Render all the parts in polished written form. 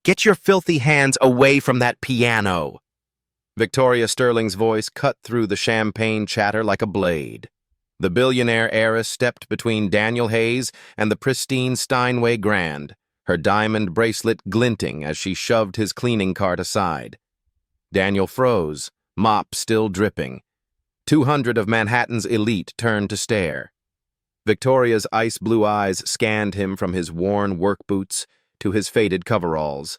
Get your filthy hands away from that piano! Victoria Sterling's voice cut through the champagne chatter like a blade. The billionaire heiress stepped between Daniel Hayes and the pristine Steinway Grand, her diamond bracelet glinting as she shoved his cleaning cart aside. Daniel froze, mop still dripping. 200 of Manhattan's elite turned to stare. Victoria's ice-blue eyes scanned him from his worn work boots to his faded coveralls.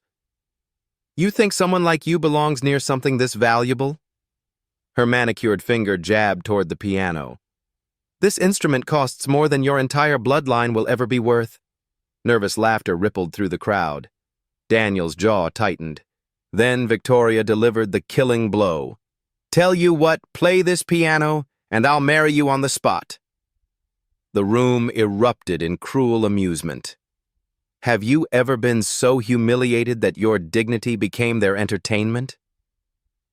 You think someone like you belongs near something this valuable? Her manicured finger jabbed toward the piano. This instrument costs more than your entire bloodline will ever be worth. Nervous laughter rippled through the crowd. Daniel's jaw tightened. Then Victoria delivered the killing blow. Tell you what, play this piano, and I'll marry you on the spot. The room erupted in cruel amusement. Have you ever been so humiliated that your dignity became their entertainment?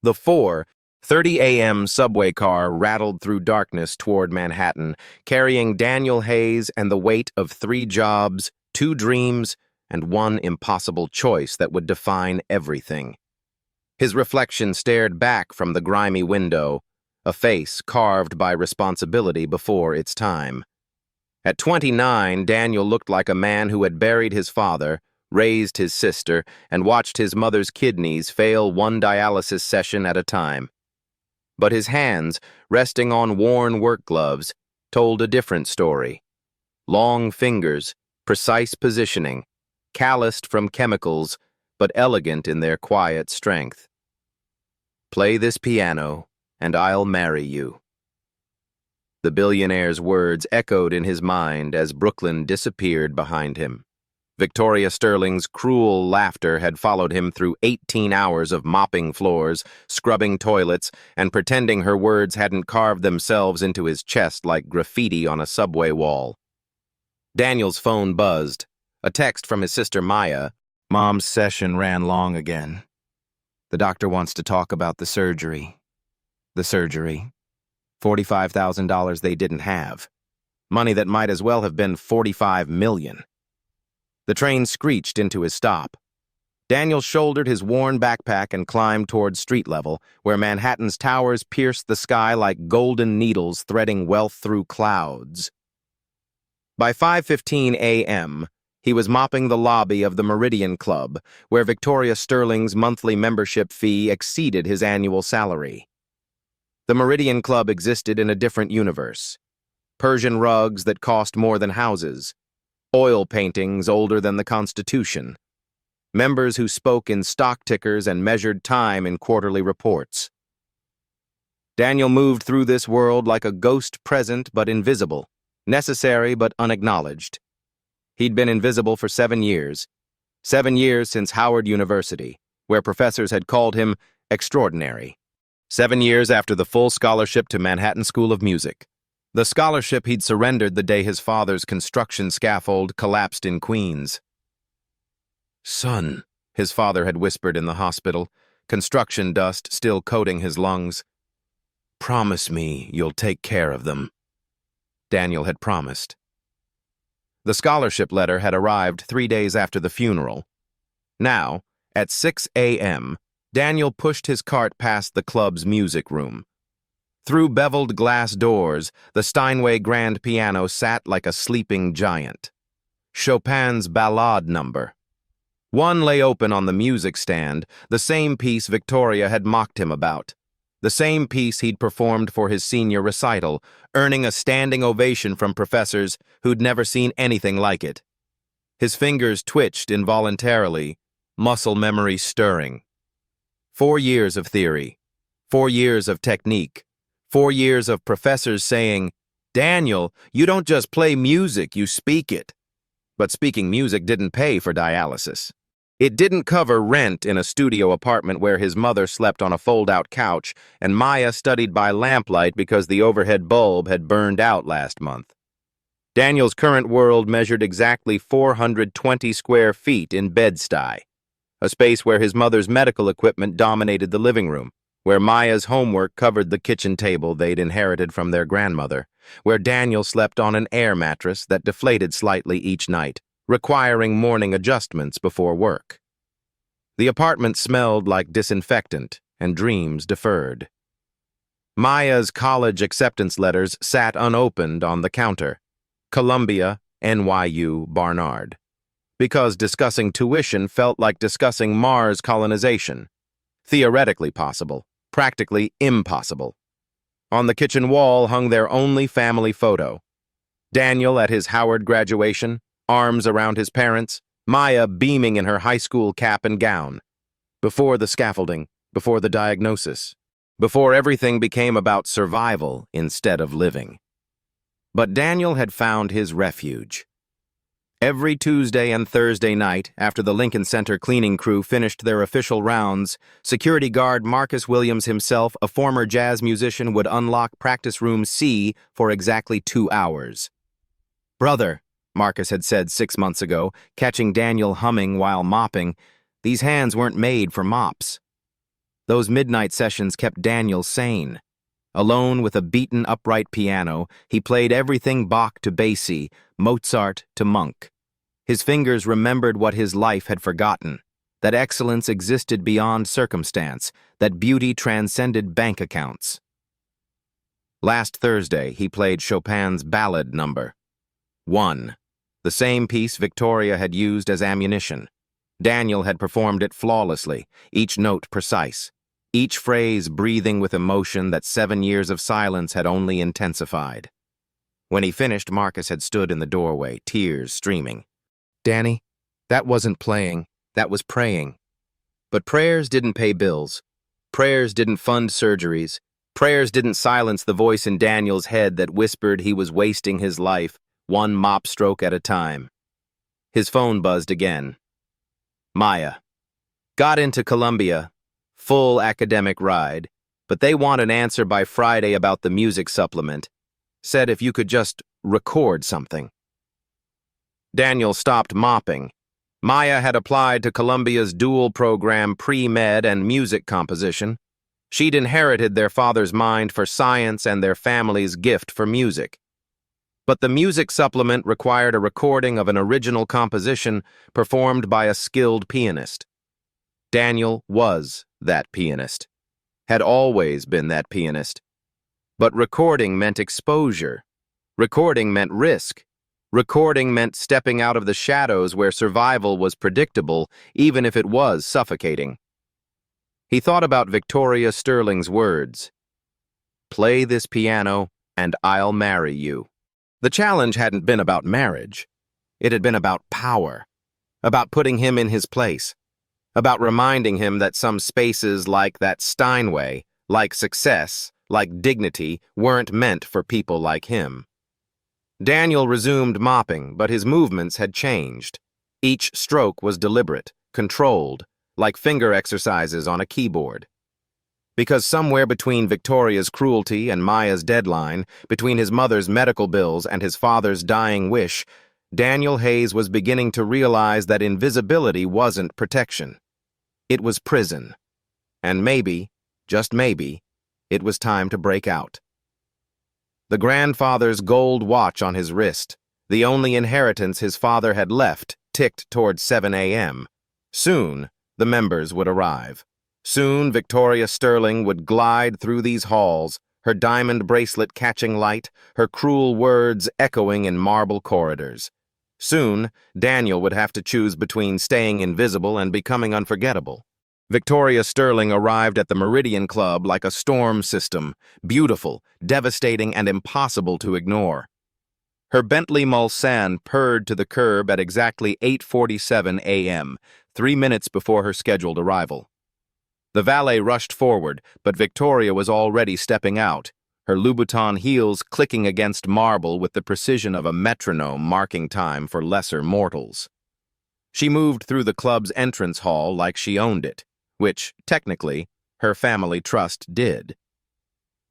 The 4:30 a.m. subway car rattled through darkness toward Manhattan, carrying Daniel Hayes and the weight of 3 jobs, 2 dreams, and 1 impossible choice that would define everything. His reflection stared back from the grimy window, a face carved by responsibility before its time. At 29, Daniel looked like a man who had buried his father, raised his sister, and watched his mother's kidneys fail 1 dialysis session at a time. But his hands, resting on worn work gloves, told a different story. Long fingers, precise positioning, calloused from chemicals, but elegant in their quiet strength. Play this piano, and I'll marry you. The billionaire's words echoed in his mind as Brooklyn disappeared behind him. Victoria Sterling's cruel laughter had followed him through 18 hours of mopping floors, scrubbing toilets, and pretending her words hadn't carved themselves into his chest like graffiti on a subway wall. Daniel's phone buzzed. A text from his sister Maya. Mom's session ran long again. The doctor wants to talk about the surgery. The surgery. $45,000 they didn't have. Money that might as well have been $45 million. The train screeched into his stop. Daniel shouldered his worn backpack and climbed toward street level, where Manhattan's towers pierced the sky like golden needles threading wealth through clouds. By 5:15 a.m., he was mopping the lobby of the Meridian Club, where Victoria Sterling's monthly membership fee exceeded his annual salary. The Meridian Club existed in a different universe. Persian rugs that cost more than houses. Oil paintings older than the Constitution. Members who spoke in stock tickers and measured time in quarterly reports. Daniel moved through this world like a ghost present but invisible, necessary but unacknowledged. He'd been invisible for 7 years. 7 years since Howard University, where professors had called him extraordinary. 7 years after the full scholarship to Manhattan School of Music. The scholarship he'd surrendered the day his father's construction scaffold collapsed in Queens. Son, his father had whispered in the hospital, construction dust still coating his lungs. Promise me you'll take care of them. Daniel had promised. The scholarship letter had arrived 3 days after the funeral. Now, at 6 a.m., Daniel pushed his cart past the club's music room. Through beveled glass doors, the Steinway grand piano sat like a sleeping giant. Chopin's Ballade number. One lay open on the music stand, the same piece Victoria had mocked him about. The same piece he'd performed for his senior recital, earning a standing ovation from professors who'd never seen anything like it. His fingers twitched involuntarily, muscle memory stirring. 4 years of theory, 4 years of technique, 4 years of professors saying, Daniel, you don't just play music, you speak it. But speaking music didn't pay for dialysis. It didn't cover rent in a studio apartment where his mother slept on a fold-out couch and Maya studied by lamplight because the overhead bulb had burned out last month. Daniel's current world measured exactly 420 square feet in Bed-Stuy, a space where his mother's medical equipment dominated the living room, where Maya's homework covered the kitchen table they'd inherited from their grandmother, where Daniel slept on an air mattress that deflated slightly each night, requiring morning adjustments before work. The apartment smelled like disinfectant and dreams deferred. Maya's college acceptance letters sat unopened on the counter. Columbia, NYU, Barnard. Because discussing tuition felt like discussing Mars colonization. Theoretically possible, practically impossible. On the kitchen wall hung their only family photo. Daniel at his Howard graduation, arms around his parents, Maya beaming in her high school cap and gown. Before the scaffolding, before the diagnosis, before everything became about survival instead of living. But Daniel had found his refuge. Every Tuesday and Thursday night, after the Lincoln Center cleaning crew finished their official rounds, security guard Marcus Williams himself, a former jazz musician, would unlock practice room C for exactly 2 hours. "Brother," Marcus had said 6 months ago, catching Daniel humming while mopping, "these hands weren't made for mops." Those midnight sessions kept Daniel sane. Alone with a beaten upright piano, he played everything Bach to Basie, Mozart to Monk. His fingers remembered what his life had forgotten, that excellence existed beyond circumstance, that beauty transcended bank accounts. Last Thursday, he played Chopin's ballad number 1, the same piece Victoria had used as ammunition. Daniel had performed it flawlessly, each note precise, each phrase breathing with emotion that 7 years of silence had only intensified. When he finished, Marcus had stood in the doorway, tears streaming. "Danny, that wasn't playing, that was praying." But prayers didn't pay bills. Prayers didn't fund surgeries. Prayers didn't silence the voice in Daniel's head that whispered he was wasting his life, one mop stroke at a time. His phone buzzed again. Maya. "Got into Columbia. Full academic ride. But they want an answer by Friday about the music supplement. Said if you could just record something." Daniel stopped mopping. Maya had applied to Columbia's dual program pre-med and music composition. She'd inherited their father's mind for science and their family's gift for music. But the music supplement required a recording of an original composition performed by a skilled pianist. Daniel was that pianist, had always been that pianist. But recording meant exposure. Recording meant risk. Recording meant stepping out of the shadows where survival was predictable, even if it was suffocating. He thought about Victoria Sterling's words, "Play this piano, and I'll marry you." The challenge hadn't been about marriage. It had been about power, about putting him in his place, about reminding him that some spaces like that Steinway, like success, like dignity, weren't meant for people like him. Daniel resumed mopping, but his movements had changed. Each stroke was deliberate, controlled, like finger exercises on a keyboard. Because somewhere between Victoria's cruelty and Maya's deadline, between his mother's medical bills and his father's dying wish, Daniel Hayes was beginning to realize that invisibility wasn't protection. It was prison. And maybe, just maybe, it was time to break out. The grandfather's gold watch on his wrist, the only inheritance his father had left, ticked toward 7 a.m. Soon, the members would arrive. Soon, Victoria Sterling would glide through these halls, her diamond bracelet catching light, her cruel words echoing in marble corridors. Soon, Daniel would have to choose between staying invisible and becoming unforgettable. Victoria Sterling arrived at the Meridian Club like a storm system, beautiful, devastating, and impossible to ignore. Her Bentley Mulsanne purred to the curb at exactly 8:47 a.m., 3 minutes before her scheduled arrival. The valet rushed forward, but Victoria was already stepping out, her Louboutin heels clicking against marble with the precision of a metronome marking time for lesser mortals. She moved through the club's entrance hall like she owned it, which, technically, her family trust did.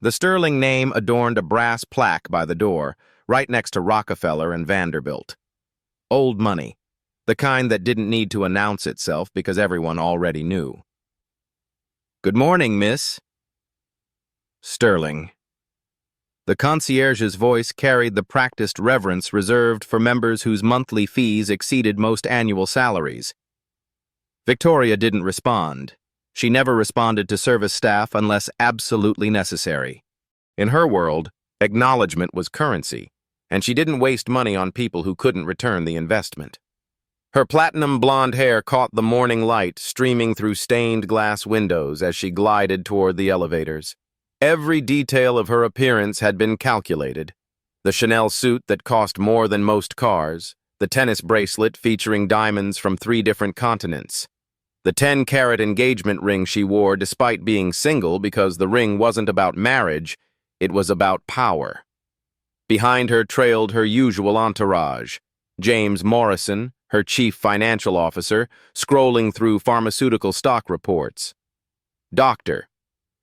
The Sterling name adorned a brass plaque by the door, right next to Rockefeller and Vanderbilt. Old money, the kind that didn't need to announce itself because everyone already knew. "Good morning, miss." Sterling. The concierge's voice carried the practiced reverence reserved for members whose monthly fees exceeded most annual salaries. Victoria didn't respond. She never responded to service staff unless absolutely necessary. In her world, acknowledgement was currency, and she didn't waste money on people who couldn't return the investment. Her platinum blonde hair caught the morning light streaming through stained glass windows as she glided toward the elevators. Every detail of her appearance had been calculated. The Chanel suit that cost more than most cars, the tennis bracelet featuring diamonds from 3 different continents, the 10-carat engagement ring she wore despite being single because the ring wasn't about marriage, it was about power. Behind her trailed her usual entourage, James Morrison, her chief financial officer, scrolling through pharmaceutical stock reports. Dr.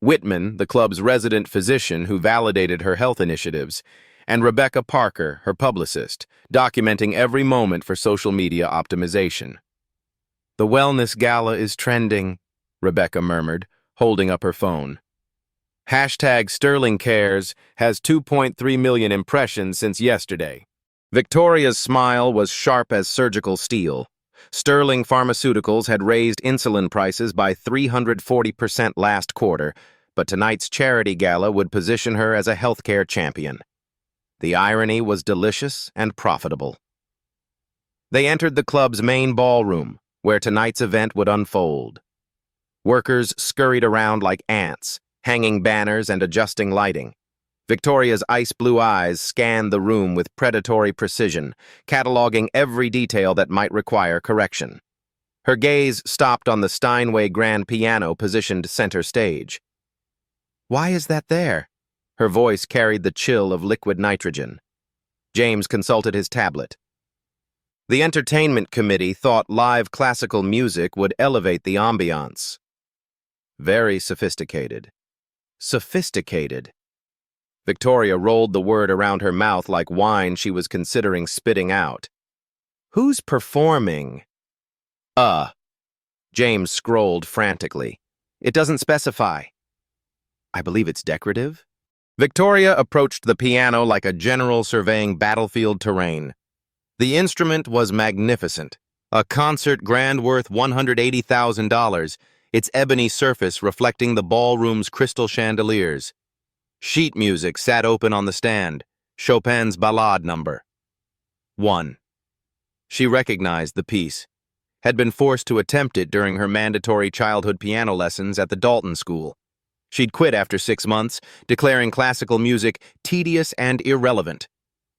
Whitman, the club's resident physician who validated her health initiatives, and Rebecca Parker, her publicist, documenting every moment for social media optimization. "The wellness gala is trending," Rebecca murmured, holding up her phone. #SterlingCares has 2.3 million impressions since yesterday. Victoria's smile was sharp as surgical steel. Sterling Pharmaceuticals had raised insulin prices by 340% last quarter, but tonight's charity gala would position her as a healthcare champion. The irony was delicious and profitable. They entered the club's main ballroom, where tonight's event would unfold. Workers scurried around like ants, hanging banners and adjusting lighting. Victoria's ice-blue eyes scanned the room with predatory precision, cataloging every detail that might require correction. Her gaze stopped on the Steinway grand piano positioned center stage. "Why is that there?" Her voice carried the chill of liquid nitrogen. James consulted his tablet. The entertainment committee thought live classical music would elevate the ambiance. Very sophisticated. Sophisticated. Victoria rolled the word around her mouth like wine she was considering spitting out. "Who's performing?" James scrolled frantically. "It doesn't specify." "I believe it's decorative." Victoria approached the piano like a general surveying battlefield terrain. The instrument was magnificent, a concert grand worth $180,000, its ebony surface reflecting the ballroom's crystal chandeliers. Sheet music sat open on the stand, Chopin's Ballade No. 1. She recognized the piece, had been forced to attempt it during her mandatory childhood piano lessons at the Dalton School. She'd quit after 6 months, declaring classical music tedious and irrelevant.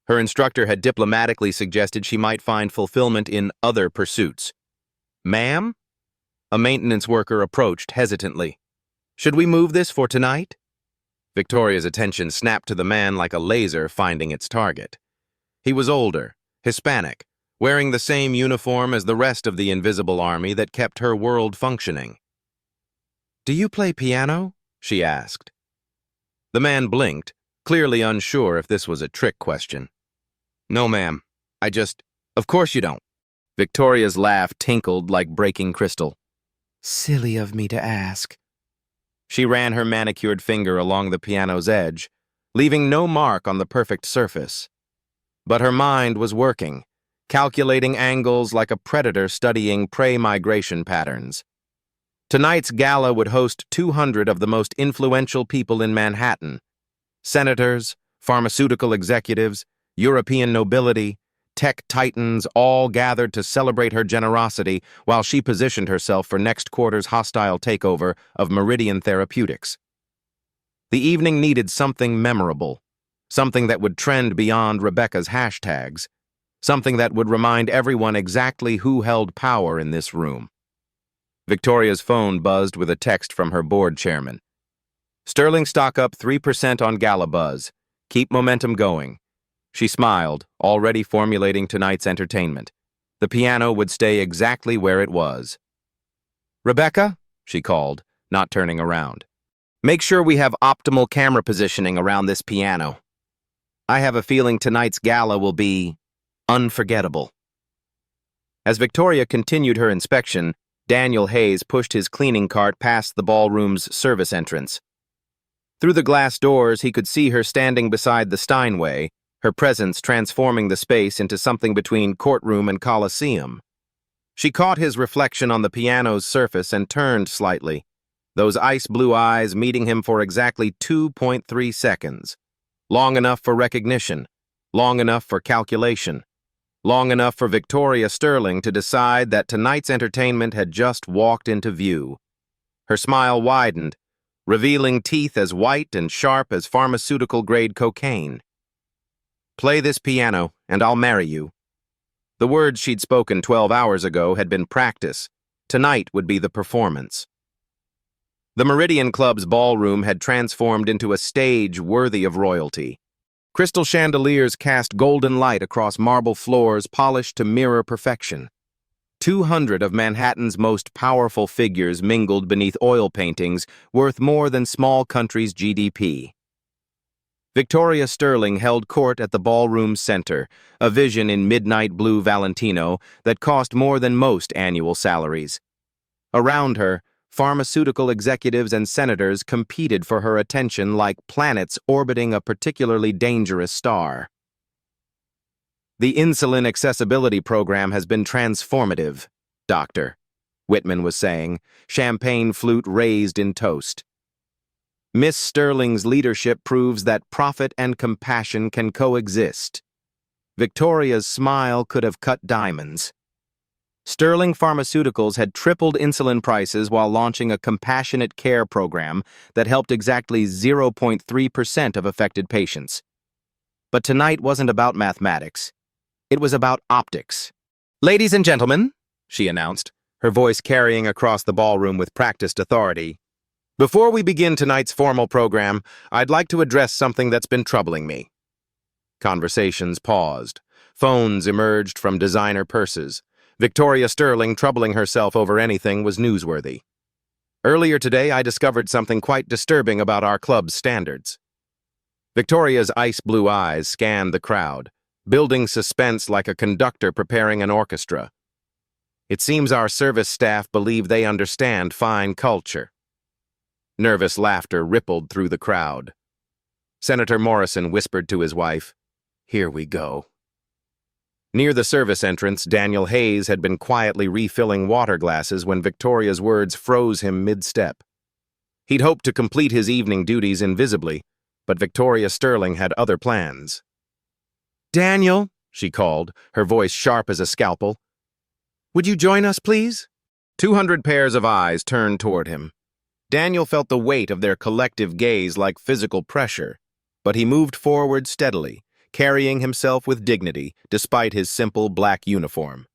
Her instructor had diplomatically suggested she might find fulfillment in other pursuits. "Ma'am?" A maintenance worker approached hesitantly. "Should we move this for tonight?" Victoria's attention snapped to the man like a laser finding its target. He was older, Hispanic, wearing the same uniform as the rest of the invisible army that kept her world functioning. "Do you play piano?" she asked. The man blinked, clearly unsure if this was a trick question. "No, ma'am. Of course you don't." Victoria's laugh tinkled like breaking crystal. "Silly of me to ask." She ran her manicured finger along the piano's edge, leaving no mark on the perfect surface. But her mind was working, calculating angles like a predator studying prey migration patterns. Tonight's gala would host 200 of the most influential people in Manhattan: senators, pharmaceutical executives, European nobility, tech titans, all gathered to celebrate her generosity while she positioned herself for next quarter's hostile takeover of Meridian Therapeutics. The evening needed something memorable, something that would trend beyond Rebecca's hashtags, something that would remind everyone exactly who held power in this room. Victoria's phone buzzed with a text from her board chairman. "Sterling stock up 3% on Gala Buzz. Keep momentum going." She smiled, already formulating tonight's entertainment. The piano would stay exactly where it was. "Rebecca," she called, not turning around. "Make sure we have optimal camera positioning around this piano. I have a feeling tonight's gala will be unforgettable." As Victoria continued her inspection, Daniel Hayes pushed his cleaning cart past the ballroom's service entrance. Through the glass doors, he could see her standing beside the Steinway, her presence transforming the space into something between courtroom and coliseum. She caught his reflection on the piano's surface and turned slightly, those ice-blue eyes meeting him for exactly 2.3 seconds. Long enough for recognition, long enough for calculation, long enough for Victoria Sterling to decide that tonight's entertainment had just walked into view. Her smile widened, revealing teeth as white and sharp as pharmaceutical-grade cocaine. "Play this piano, and I'll marry you." The words she'd spoken 12 hours ago had been practice. Tonight would be the performance. The Meridian Club's ballroom had transformed into a stage worthy of royalty. Crystal chandeliers cast golden light across marble floors polished to mirror perfection. 200 of Manhattan's most powerful figures mingled beneath oil paintings worth more than small countries' GDP. Victoria Sterling held court at the ballroom's center, a vision in midnight blue Valentino that cost more than most annual salaries. Around her, pharmaceutical executives and senators competed for her attention like planets orbiting a particularly dangerous star. "The insulin accessibility program has been transformative, Doctor," Whitman was saying, champagne flute raised in toast. "Miss Sterling's leadership proves that profit and compassion can coexist." Victoria's smile could have cut diamonds. Sterling Pharmaceuticals had tripled insulin prices while launching a compassionate care program that helped exactly 0.3% of affected patients. But tonight wasn't about mathematics. It was about optics. "Ladies and gentlemen," she announced, her voice carrying across the ballroom with practiced authority, "before we begin tonight's formal program, I'd like to address something that's been troubling me." Conversations paused. Phones emerged from designer purses. Victoria Sterling troubling herself over anything was newsworthy. "Earlier today, I discovered something quite disturbing about our club's standards." Victoria's ice-blue eyes scanned the crowd, building suspense like a conductor preparing an orchestra. "It seems our service staff believe they understand fine culture." Nervous laughter rippled through the crowd. Senator Morrison whispered to his wife, "Here we go." Near the service entrance, Daniel Hayes had been quietly refilling water glasses when Victoria's words froze him mid-step. He'd hoped to complete his evening duties invisibly, but Victoria Sterling had other plans. "Daniel," she called, her voice sharp as a scalpel, "would you join us, please?" 200 pairs of eyes turned toward him. Daniel felt the weight of their collective gaze like physical pressure, but he moved forward steadily, carrying himself with dignity despite his simple black uniform.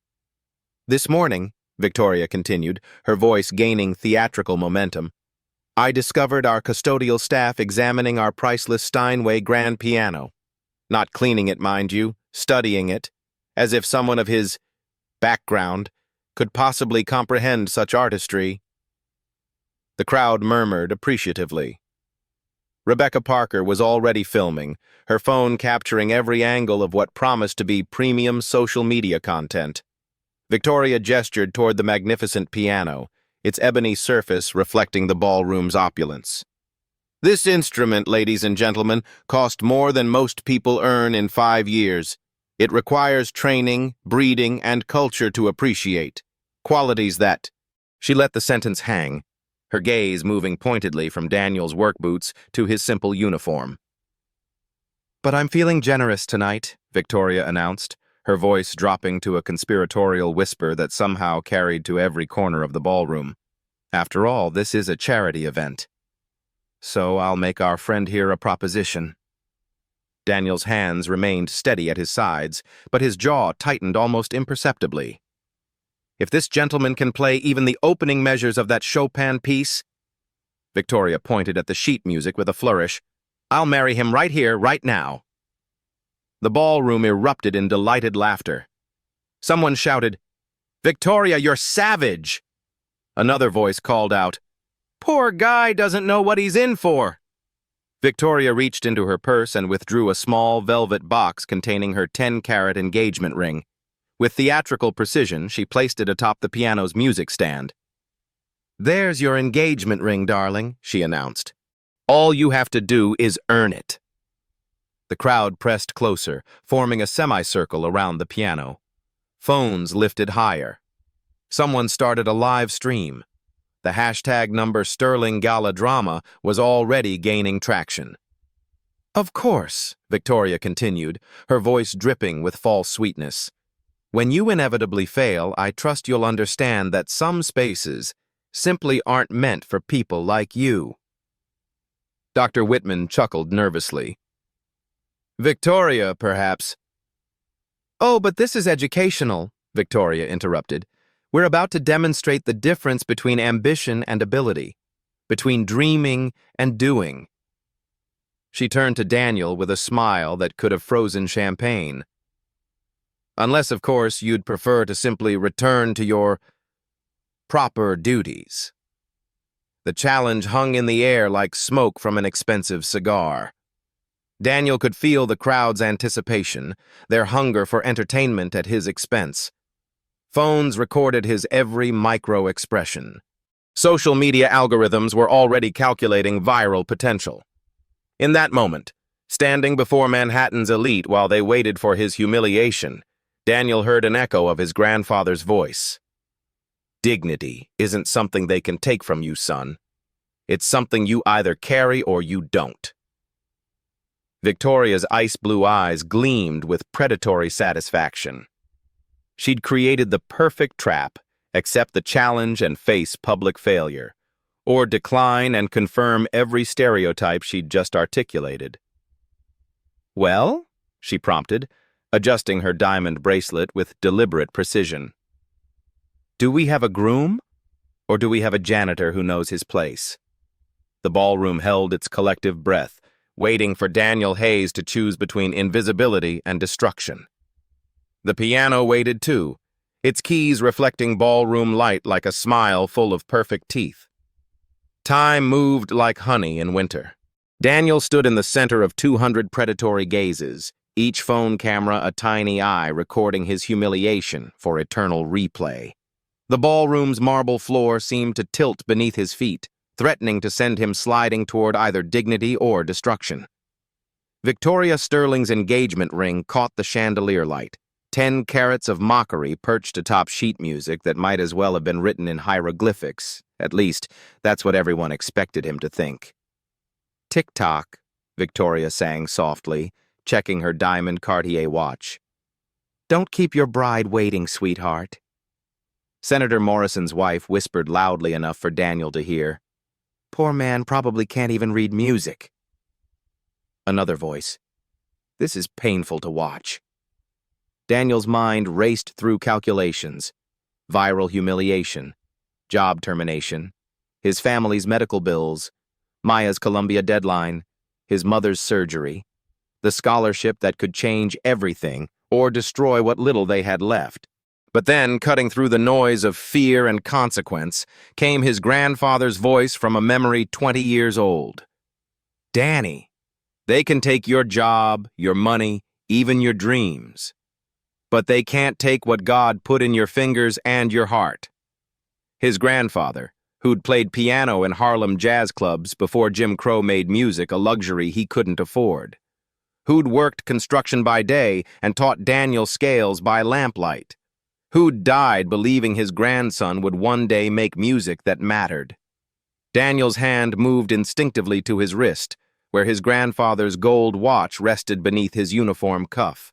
"This morning," Victoria continued, her voice gaining theatrical momentum, "I discovered our custodial staff examining our priceless Steinway grand piano. Not cleaning it, mind you, studying it, as if someone of his background could possibly comprehend such artistry." The crowd murmured appreciatively. Rebecca Parker was already filming, her phone capturing every angle of what promised to be premium social media content. Victoria gestured toward the magnificent piano, its ebony surface reflecting the ballroom's opulence. "This instrument, ladies and gentlemen, cost more than most people earn in 5 years. It requires training, breeding, and culture to appreciate. Qualities that—" She let the sentence hang, her gaze moving pointedly from Daniel's work boots to his simple uniform. "But I'm feeling generous tonight," Victoria announced, her voice dropping to a conspiratorial whisper that somehow carried to every corner of the ballroom. "After all, this is a charity event. So I'll make our friend here a proposition." Daniel's hands remained steady at his sides, but his jaw tightened almost imperceptibly. "If this gentleman can play even the opening measures of that Chopin piece," Victoria pointed at the sheet music with a flourish, "I'll marry him right here, right now." The ballroom erupted in delighted laughter. Someone shouted, "Victoria, you're savage!" Another voice called out, "Poor guy doesn't know what he's in for." Victoria reached into her purse and withdrew a small velvet box containing her 10-carat engagement ring. With theatrical precision, she placed it atop the piano's music stand. "There's your engagement ring, darling," she announced. "All you have to do is earn it." The crowd pressed closer, forming a semicircle around the piano. Phones lifted higher. Someone started a live stream. The hashtag number Sterling Gala Drama was already gaining traction. "Of course," Victoria continued, her voice dripping with false sweetness. "When you inevitably fail, I trust you'll understand that some spaces simply aren't meant for people like you." Dr. Whitman chuckled nervously. "Victoria, perhaps." "Oh, but this is educational," Victoria interrupted. "We're about to demonstrate the difference between ambition and ability, between dreaming and doing." She turned to Daniel with a smile that could have frozen champagne. "Unless, of course, you'd prefer to simply return to your proper duties." The challenge hung in the air like smoke from an expensive cigar. Daniel could feel the crowd's anticipation, their hunger for entertainment at his expense. Phones recorded his every micro-expression. Social media algorithms were already calculating viral potential. In that moment, standing before Manhattan's elite while they waited for his humiliation, Daniel heard an echo of his grandfather's voice. "Dignity isn't something they can take from you, son. It's something you either carry or you don't." Victoria's ice-blue eyes gleamed with predatory satisfaction. She'd created the perfect trap: accept the challenge and face public failure, or decline and confirm every stereotype she'd just articulated. "Well?" she prompted, adjusting her diamond bracelet with deliberate precision. "Do we have a groom, or do we have a janitor who knows his place?" The ballroom held its collective breath, waiting for Daniel Hayes to choose between invisibility and destruction. The piano waited too, its keys reflecting ballroom light like a smile full of perfect teeth. Time moved like honey in winter. Daniel stood in the center of 200 predatory gazes, each phone camera a tiny eye recording his humiliation for eternal replay. The ballroom's marble floor seemed to tilt beneath his feet, threatening to send him sliding toward either dignity or destruction. Victoria Sterling's engagement ring caught the chandelier light, 10 carats of mockery perched atop sheet music that might as well have been written in hieroglyphics. At least, that's what everyone expected him to think. "Tick-tock," Victoria sang softly, checking her diamond Cartier watch. "Don't keep your bride waiting, sweetheart." Senator Morrison's wife whispered loudly enough for Daniel to hear. "Poor man probably can't even read music." Another voice. "This is painful to watch." Daniel's mind raced through calculations: viral humiliation, job termination, his family's medical bills, Maya's Columbia deadline, his mother's surgery, the scholarship that could change everything or destroy what little they had left. But then, cutting through the noise of fear and consequence, came his grandfather's voice from a memory 20 years old. "Danny, they can take your job, your money, even your dreams. But they can't take what God put in your fingers and your heart." His grandfather, who'd played piano in Harlem jazz clubs before Jim Crow made music a luxury he couldn't afford. Who'd worked construction by day and taught Daniel scales by lamplight. Who'd died believing his grandson would one day make music that mattered. Daniel's hand moved instinctively to his wrist, where his grandfather's gold watch rested beneath his uniform cuff.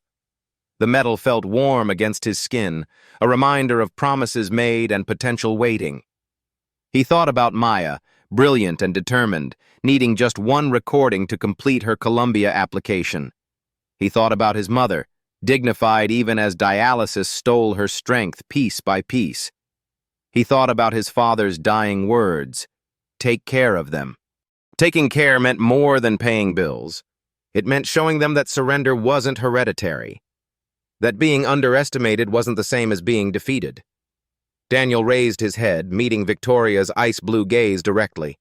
The metal felt warm against his skin, a reminder of promises made and potential waiting. He thought about Maya, brilliant and determined, needing just one recording to complete her Columbia application. He thought about his mother, dignified even as dialysis stole her strength piece by piece. He thought about his father's dying words: "Take care of them." Taking care meant more than paying bills. It meant showing them that surrender wasn't hereditary, that being underestimated wasn't the same as being defeated. Daniel raised his head, meeting Victoria's ice-blue gaze directly.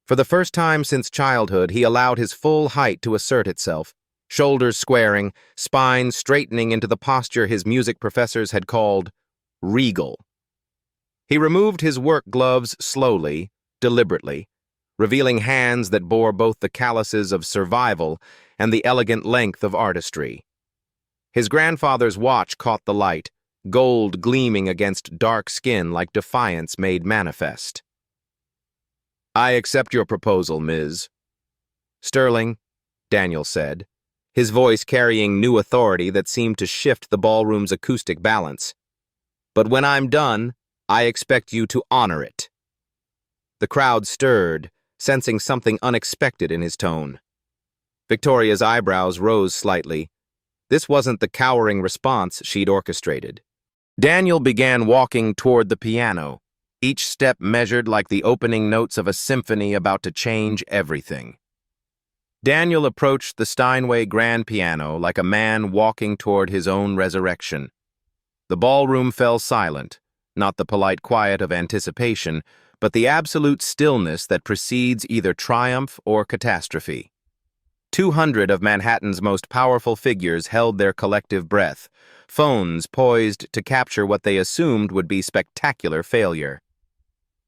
For the first time since childhood, he allowed his full height to assert itself, shoulders squaring, spine straightening into the posture his music professors had called regal. He removed his work gloves slowly, deliberately, revealing hands that bore both the calluses of survival and the elegant length of artistry. His grandfather's watch caught the light, gold gleaming against dark skin like defiance made manifest. "I accept your proposal, Ms. Sterling," Daniel said, his voice carrying new authority that seemed to shift the ballroom's acoustic balance. "But when I'm done, I expect you to honor it." The crowd stirred, sensing something unexpected in his tone. Victoria's eyebrows rose slightly. This wasn't the cowering response she'd orchestrated. Daniel began walking toward the piano, each step measured like the opening notes of a symphony about to change everything. Daniel approached the Steinway grand piano like a man walking toward his own resurrection. The ballroom fell silent, not the polite quiet of anticipation, but the absolute stillness that precedes either triumph or catastrophe. 200 of Manhattan's most powerful figures held their collective breath, phones poised to capture what they assumed would be spectacular failure.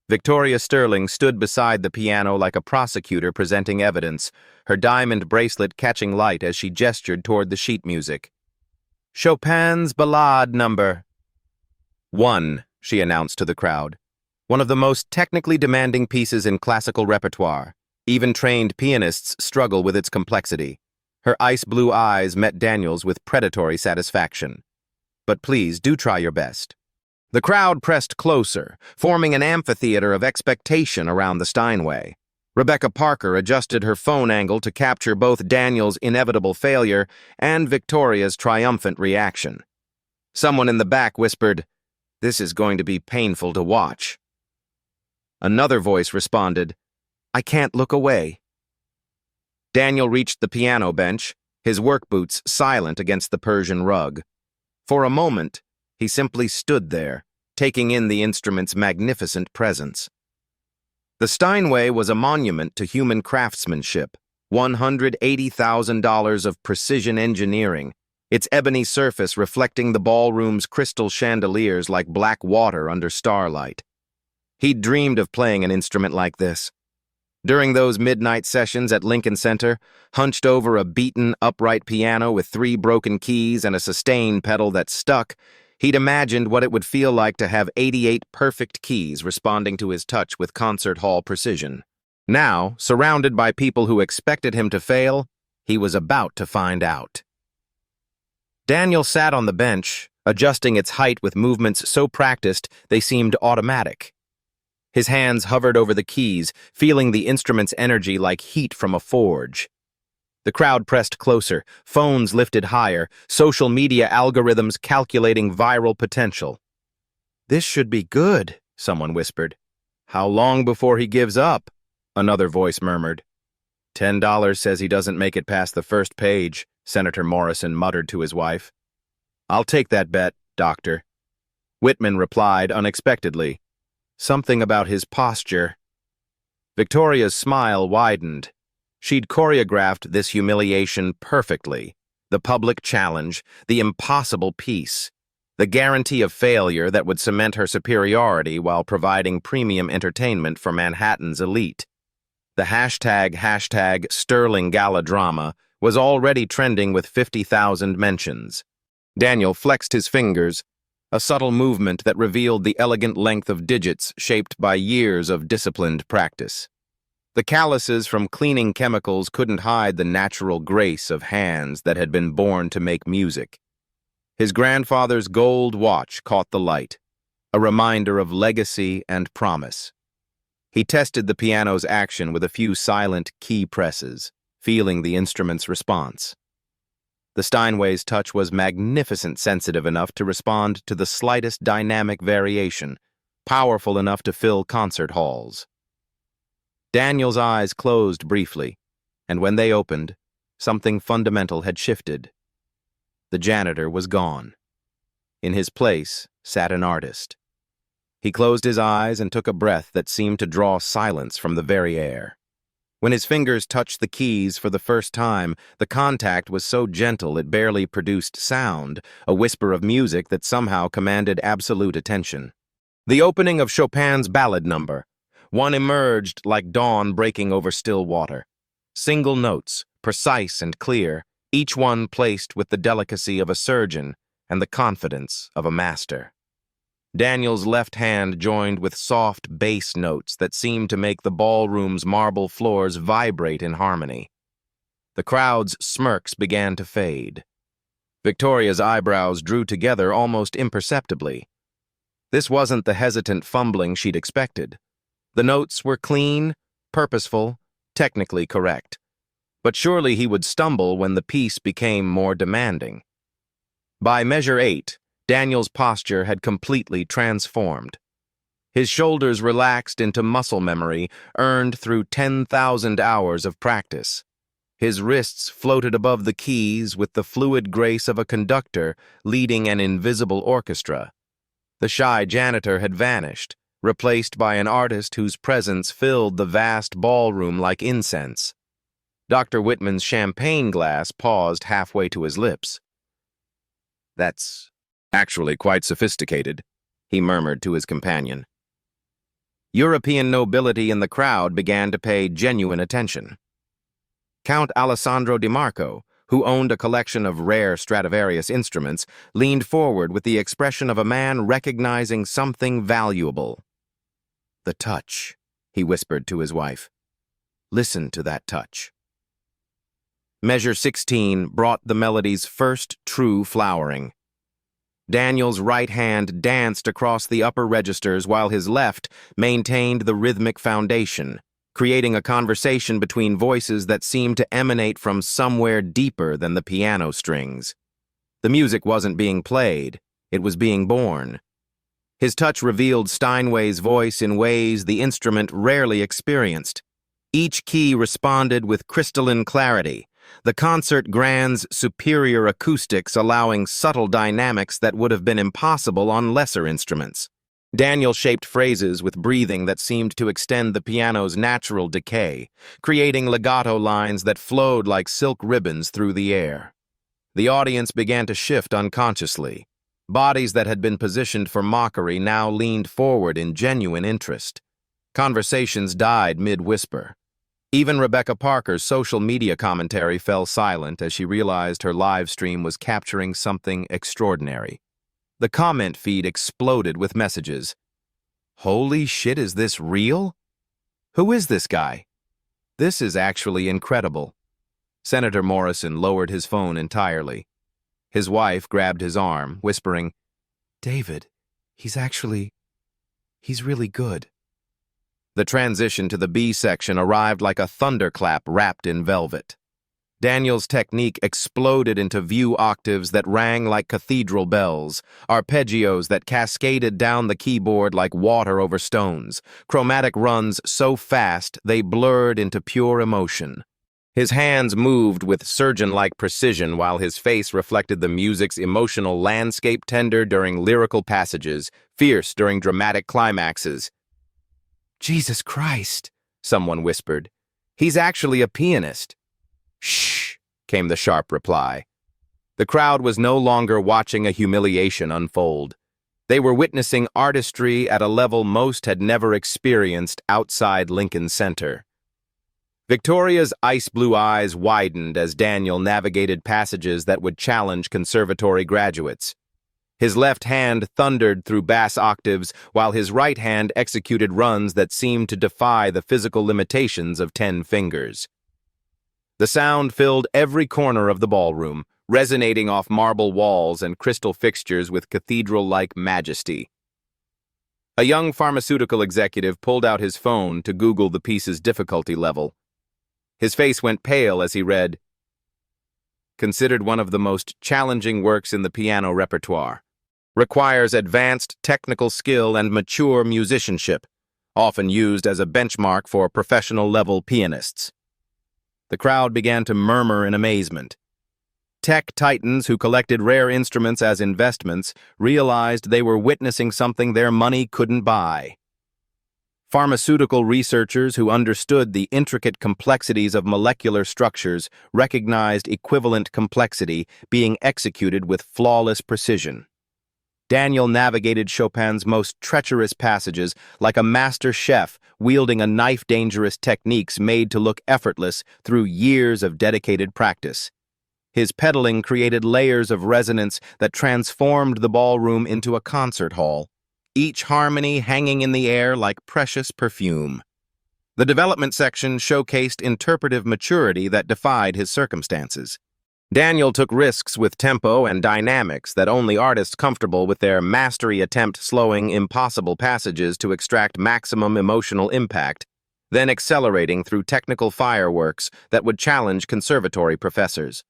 Victoria Sterling stood beside the piano like a prosecutor presenting evidence, her diamond bracelet catching light as she gestured toward the sheet music. "Chopin's Ballade No. 1, she announced to the crowd. One of the most technically demanding pieces in classical repertoire. Even trained pianists struggle with its complexity." Her ice-blue eyes met Daniel's with predatory satisfaction. "But please, do try your best." The crowd pressed closer, forming an amphitheater of expectation around the Steinway. Rebecca Parker adjusted her phone angle to capture both Daniel's inevitable failure and Victoria's triumphant reaction. Someone in the back whispered, "This is going to be painful to watch." Another voice responded, "I can't look away." Daniel reached the piano bench, his work boots silent against the Persian rug. For a moment, he simply stood there, taking in the instrument's magnificent presence. The Steinway was a monument to human craftsmanship, $180,000 of precision engineering, its ebony surface reflecting the ballroom's crystal chandeliers like black water under starlight. He'd dreamed of playing an instrument like this. During those midnight sessions at Lincoln Center, hunched over a beaten, upright piano with 3 broken keys and a sustain pedal that stuck, he'd imagined what it would feel like to have 88 perfect keys responding to his touch with concert hall precision. Now, surrounded by people who expected him to fail, he was about to find out. Daniel sat on the bench, adjusting its height with movements so practiced they seemed automatic. His hands hovered over the keys, feeling the instrument's energy like heat from a forge. The crowd pressed closer, phones lifted higher, social media algorithms calculating viral potential. "This should be good," someone whispered. "How long before he gives up?" another voice murmured. $10 says he doesn't make it past the first page, Senator Morrison muttered to his wife. "I'll take that bet, Doctor." Whitman replied unexpectedly. "Something about his posture." Victoria's smile widened. She'd choreographed this humiliation perfectly. The public challenge, the impossible piece, the guarantee of failure that would cement her superiority while providing premium entertainment for Manhattan's elite. The hashtag Sterling Gala Drama was already trending with 50,000 mentions. Daniel flexed his fingers, a subtle movement that revealed the elegant length of digits shaped by years of disciplined practice. The calluses from cleaning chemicals couldn't hide the natural grace of hands that had been born to make music. His grandfather's gold watch caught the light, a reminder of legacy and promise. He tested the piano's action with a few silent key presses, feeling the instrument's response. The Steinway's touch was magnificent, sensitive enough to respond to the slightest dynamic variation, powerful enough to fill concert halls. Daniel's eyes closed briefly, and when they opened, something fundamental had shifted. The janitor was gone. In his place sat an artist. He closed his eyes and took a breath that seemed to draw silence from the very air. When his fingers touched the keys for the first time, the contact was so gentle it barely produced sound, a whisper of music that somehow commanded absolute attention. The opening of Chopin's Ballade No. 1 emerged like dawn breaking over still water. Single notes, precise and clear, each one placed with the delicacy of a surgeon, and the confidence of a master. Daniel's left hand joined with soft bass notes that seemed to make the ballroom's marble floors vibrate in harmony. The crowd's smirks began to fade. Victoria's eyebrows drew together almost imperceptibly. This wasn't the hesitant fumbling she'd expected. The notes were clean, purposeful, technically correct. But surely he would stumble when the piece became more demanding. By measure 8, Daniel's posture had completely transformed. His shoulders relaxed into muscle memory earned through 10,000 hours of practice. His wrists floated above the keys with the fluid grace of a conductor leading an invisible orchestra. The shy janitor had vanished, replaced by an artist whose presence filled the vast ballroom like incense. Dr. Whitman's champagne glass paused halfway to his lips. "That's actually quite sophisticated," he murmured to his companion. European nobility in the crowd began to pay genuine attention. Count Alessandro Di Marco, who owned a collection of rare Stradivarius instruments, leaned forward with the expression of a man recognizing something valuable. "The touch," he whispered to his wife. "Listen to that touch." Measure 16 brought the melody's first true flowering. Daniel's right hand danced across the upper registers while his left maintained the rhythmic foundation, creating a conversation between voices that seemed to emanate from somewhere deeper than the piano strings. The music wasn't being played, it was being born. His touch revealed Steinway's voice in ways the instrument rarely experienced. Each key responded with crystalline clarity, the concert grand's superior acoustics allowing subtle dynamics that would have been impossible on lesser instruments. Daniel shaped phrases with breathing that seemed to extend the piano's natural decay, creating legato lines that flowed like silk ribbons through the air. The audience began to shift unconsciously. Bodies that had been positioned for mockery now leaned forward in genuine interest. Conversations died mid-whisper. Even Rebecca Parker's social media commentary fell silent as she realized her live stream was capturing something extraordinary. The comment feed exploded with messages. "Holy shit, is this real? Who is this guy? This is actually incredible." Senator Morrison lowered his phone entirely. His wife grabbed his arm, whispering, "David, he's really good." The transition to the B section arrived like a thunderclap wrapped in velvet. Daniel's technique exploded into view octaves that rang like cathedral bells, arpeggios that cascaded down the keyboard like water over stones, chromatic runs so fast they blurred into pure emotion. His hands moved with surgeon-like precision while his face reflected the music's emotional landscape, tender during lyrical passages, fierce during dramatic climaxes. "Jesus Christ," someone whispered. "He's actually a pianist." "Shh," came the sharp reply. The crowd was no longer watching a humiliation unfold. They were witnessing artistry at a level most had never experienced outside Lincoln Center. Victoria's ice-blue eyes widened as Daniel navigated passages that would challenge conservatory graduates. His left hand thundered through bass octaves, while his right hand executed runs that seemed to defy the physical limitations of 10 fingers. The sound filled every corner of the ballroom, resonating off marble walls and crystal fixtures with cathedral-like majesty. A young pharmaceutical executive pulled out his phone to Google the piece's difficulty level. His face went pale as he read, "Considered one of the most challenging works in the piano repertoire. Requires advanced technical skill and mature musicianship, often used as a benchmark for professional-level pianists." The crowd began to murmur in amazement. Tech titans who collected rare instruments as investments realized they were witnessing something their money couldn't buy. Pharmaceutical researchers who understood the intricate complexities of molecular structures recognized equivalent complexity being executed with flawless precision. Daniel navigated Chopin's most treacherous passages like a master chef wielding a knife-dangerous techniques made to look effortless through years of dedicated practice. His pedaling created layers of resonance that transformed the ballroom into a concert hall, each harmony hanging in the air like precious perfume. The development section showcased interpretive maturity that defied his circumstances. Daniel took risks with tempo and dynamics that only artists comfortable with their mastery attempt, slowing impossible passages to extract maximum emotional impact, then accelerating through technical fireworks that would challenge conservatory professors.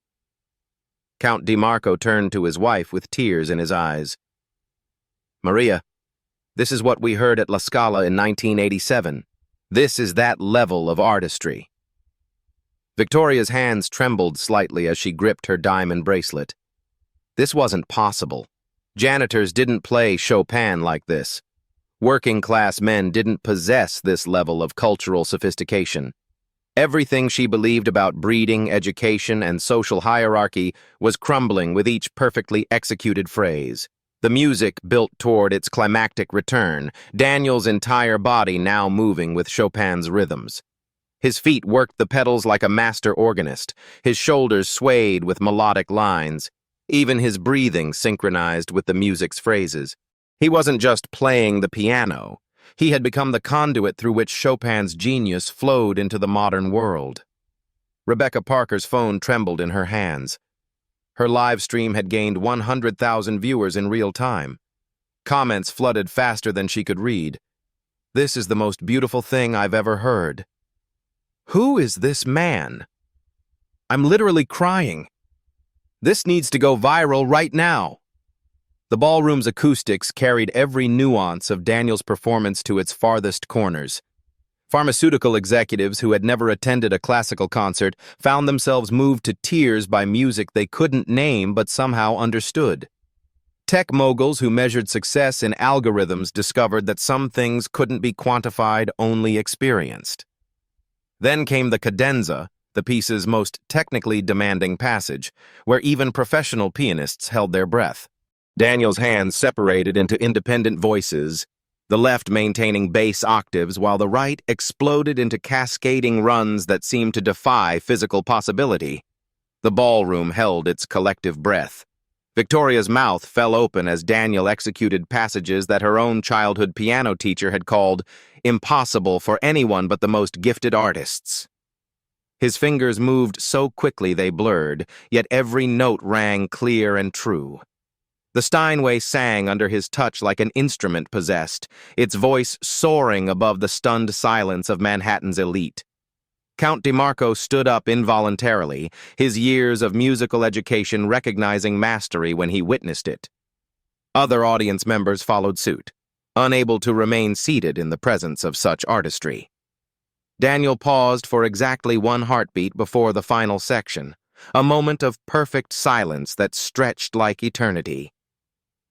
Count DiMarco turned to his wife with tears in his eyes. "Maria, this is what we heard at La Scala in 1987. This is that level of artistry." Victoria's hands trembled slightly as she gripped her diamond bracelet. This wasn't possible. Janitors didn't play Chopin like this. Working-class men didn't possess this level of cultural sophistication. Everything she believed about breeding, education, and social hierarchy was crumbling with each perfectly executed phrase. The music built toward its climactic return, Daniel's entire body now moving with Chopin's rhythms. His feet worked the pedals like a master organist, his shoulders swayed with melodic lines. Even his breathing synchronized with the music's phrases. He wasn't just playing the piano. He had become the conduit through which Chopin's genius flowed into the modern world. Rebecca Parker's phone trembled in her hands. Her live stream had gained 100,000 viewers in real time. Comments flooded faster than she could read. "This is the most beautiful thing I've ever heard. Who is this man? I'm literally crying. This needs to go viral right now." The ballroom's acoustics carried every nuance of Daniel's performance to its farthest corners. Pharmaceutical executives who had never attended a classical concert found themselves moved to tears by music they couldn't name but somehow understood. Tech moguls who measured success in algorithms discovered that some things couldn't be quantified, only experienced. Then came the cadenza, the piece's most technically demanding passage, where even professional pianists held their breath. Daniel's hands separated into independent voices, the left maintaining bass octaves while the right exploded into cascading runs that seemed to defy physical possibility. The ballroom held its collective breath. Victoria's mouth fell open as Daniel executed passages that her own childhood piano teacher had called impossible for anyone but the most gifted artists. His fingers moved so quickly they blurred, yet every note rang clear and true. The Steinway sang under his touch like an instrument possessed, its voice soaring above the stunned silence of Manhattan's elite. Count DiMarco stood up involuntarily, his years of musical education recognizing mastery when he witnessed it. Other audience members followed suit, unable to remain seated in the presence of such artistry. Daniel paused for exactly one heartbeat before the final section, a moment of perfect silence that stretched like eternity.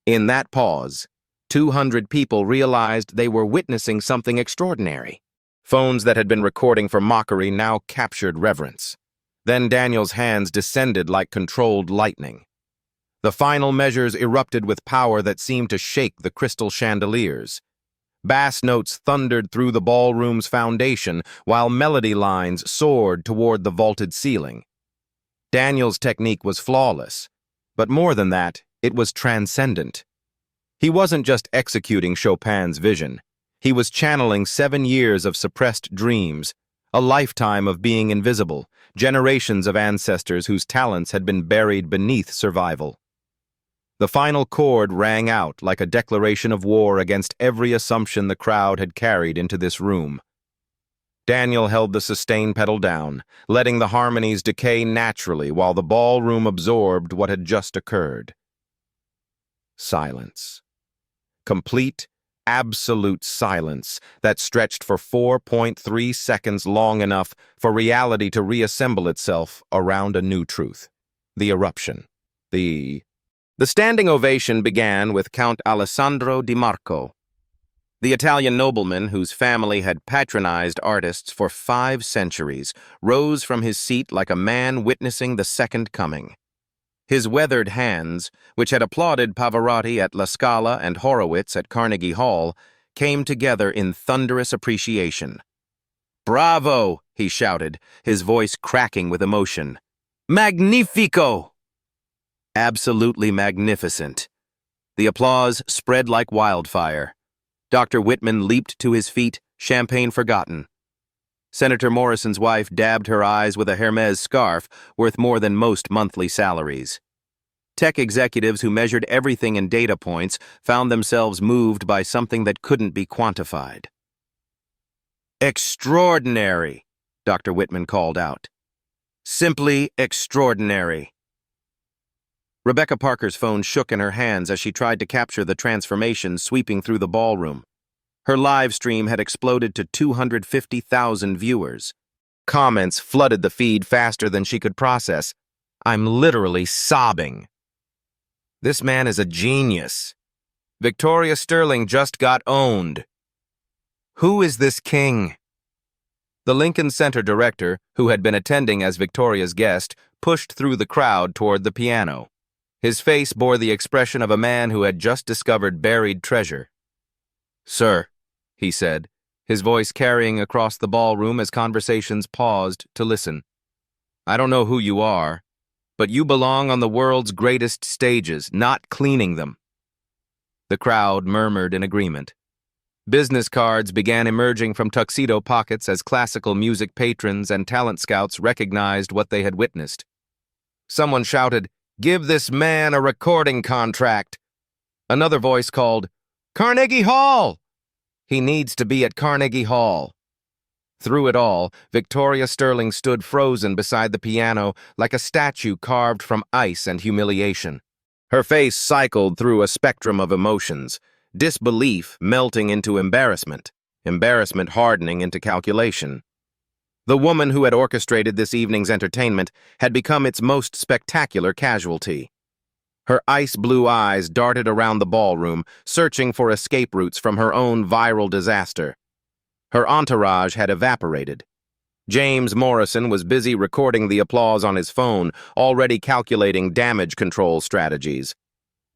In that pause, 200 people realized they were witnessing something extraordinary. Phones that had been recording for mockery now captured reverence. Then Daniel's hands descended like controlled lightning. The final measures erupted with power that seemed to shake the crystal chandeliers. Bass notes thundered through the ballroom's foundation, while melody lines soared toward the vaulted ceiling. Daniel's technique was flawless, but more than that, it was transcendent. He wasn't just executing Chopin's vision. He was channeling 7 years of suppressed dreams, a lifetime of being invisible, generations of ancestors whose talents had been buried beneath survival. The final chord rang out like a declaration of war against every assumption the crowd had carried into this room. Daniel held the sustain pedal down, letting the harmonies decay naturally while the ballroom absorbed what had just occurred. Silence. Complete, absolute silence that stretched for 4.3 seconds, long enough for reality to reassemble itself around a new truth. The eruption. The standing ovation began with Count Alessandro DiMarco, the Italian nobleman whose family had patronized artists for 5 centuries, rose from his seat like a man witnessing the second coming. His weathered hands, which had applauded Pavarotti at La Scala and Horowitz at Carnegie Hall, came together in thunderous appreciation. "Bravo!" he shouted, his voice cracking with emotion. Magnifico! Absolutely magnificent. The applause spread like wildfire. Dr. Whitman leaped to his feet, champagne forgotten. Senator Morrison's wife dabbed her eyes with a Hermes scarf worth more than most monthly salaries. Tech executives who measured everything in data points found themselves moved by something that couldn't be quantified. Extraordinary, Dr. Whitman called out. Simply extraordinary. Rebecca Parker's phone shook in her hands as she tried to capture the transformation sweeping through the ballroom. Her live stream had exploded to 250,000 viewers. Comments flooded the feed faster than she could process. I'm literally sobbing. This man is a genius. Victoria Sterling just got owned. Who is this king? The Lincoln Center director, who had been attending as Victoria's guest, pushed through the crowd toward the piano. His face bore the expression of a man who had just discovered buried treasure. Sir, he said, his voice carrying across the ballroom as conversations paused to listen. I don't know who you are, but you belong on the world's greatest stages, not cleaning them. The crowd murmured in agreement. Business cards began emerging from tuxedo pockets as classical music patrons and talent scouts recognized what they had witnessed. Someone shouted, "Give this man a recording contract." Another voice called, "Carnegie Hall!" He needs to be at Carnegie Hall. Through it all, Victoria Sterling stood frozen beside the piano like a statue carved from ice and humiliation. Her face cycled through a spectrum of emotions, disbelief melting into embarrassment, embarrassment hardening into calculation. The woman who had orchestrated this evening's entertainment had become its most spectacular casualty. Her ice-blue eyes darted around the ballroom, searching for escape routes from her own viral disaster. Her entourage had evaporated. James Morrison was busy recording the applause on his phone, already calculating damage control strategies.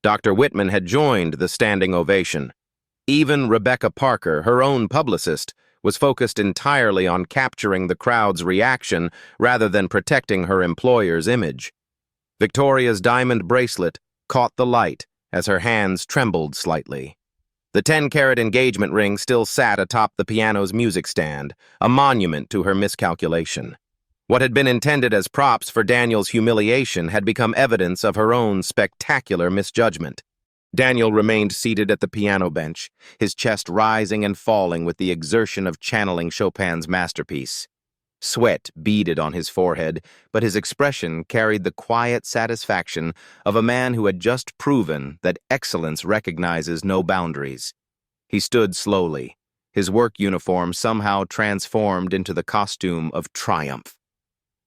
Dr. Whitman had joined the standing ovation. Even Rebecca Parker, her own publicist, was focused entirely on capturing the crowd's reaction rather than protecting her employer's image. Victoria's diamond bracelet caught the light as her hands trembled slightly. The 10-carat engagement ring still sat atop the piano's music stand, a monument to her miscalculation. What had been intended as props for Daniel's humiliation had become evidence of her own spectacular misjudgment. Daniel remained seated at the piano bench, his chest rising and falling with the exertion of channeling Chopin's masterpiece. Sweat beaded on his forehead, but his expression carried the quiet satisfaction of a man who had just proven that excellence recognizes no boundaries. He stood slowly, his work uniform somehow transformed into the costume of triumph.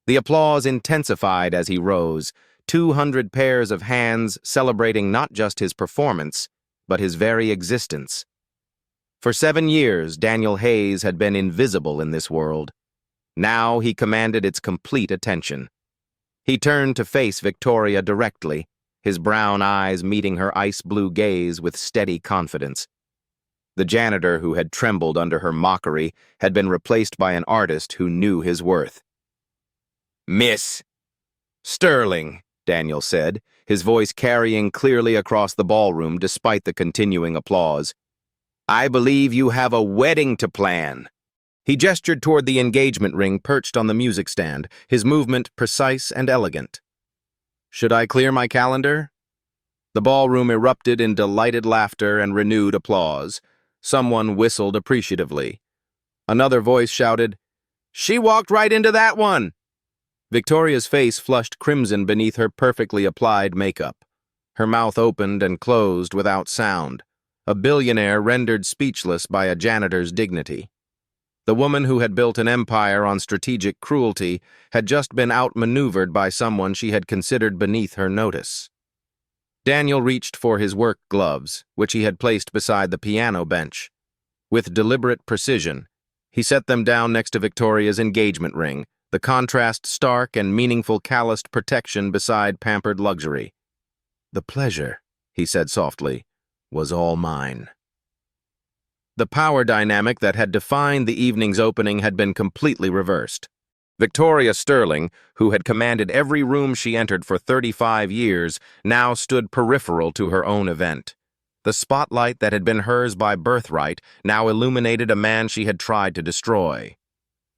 The applause intensified as he rose, 200 pairs of hands celebrating not just his performance, but his very existence. For 7 years, Daniel Hayes had been invisible in this world. Now he commanded its complete attention. He turned to face Victoria directly, his brown eyes meeting her ice-blue gaze with steady confidence. The janitor who had trembled under her mockery had been replaced by an artist who knew his worth. "Miss Sterling," Daniel said, his voice carrying clearly across the ballroom despite the continuing applause, "I believe you have a wedding to plan." He gestured toward the engagement ring perched on the music stand, his movement precise and elegant. "Should I clear my calendar?" The ballroom erupted in delighted laughter and renewed applause. Someone whistled appreciatively. Another voice shouted, "She walked right into that one!" Victoria's face flushed crimson beneath her perfectly applied makeup. Her mouth opened and closed without sound, a billionaire rendered speechless by a janitor's dignity. The woman who had built an empire on strategic cruelty had just been outmaneuvered by someone she had considered beneath her notice. Daniel reached for his work gloves, which he had placed beside the piano bench. With deliberate precision, he set them down next to Victoria's engagement ring, the contrast stark and meaningful calloused protection beside pampered luxury. "The pleasure," he said softly, "was all mine." The power dynamic that had defined the evening's opening had been completely reversed. Victoria Sterling, who had commanded every room she entered for 35 years, now stood peripheral to her own event. The spotlight that had been hers by birthright now illuminated a man she had tried to destroy.